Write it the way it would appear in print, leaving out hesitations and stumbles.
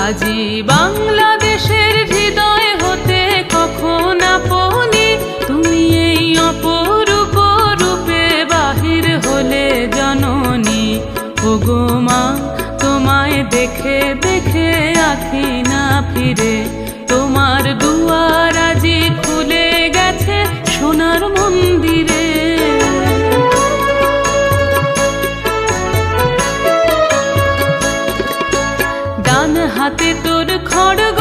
আজি বাংলাদেশের হৃদয় হতে কখন আপনি তুমি এই অপরূপ রূপে বাহির হলে জননী। ওগো মা, তোমায় দেখে দেখে আঁখি না ফিরে, তোমার দুয়ার আজি খুলে গেছে সোনার মন্দিরে। ডান হাতে তোর খড়গ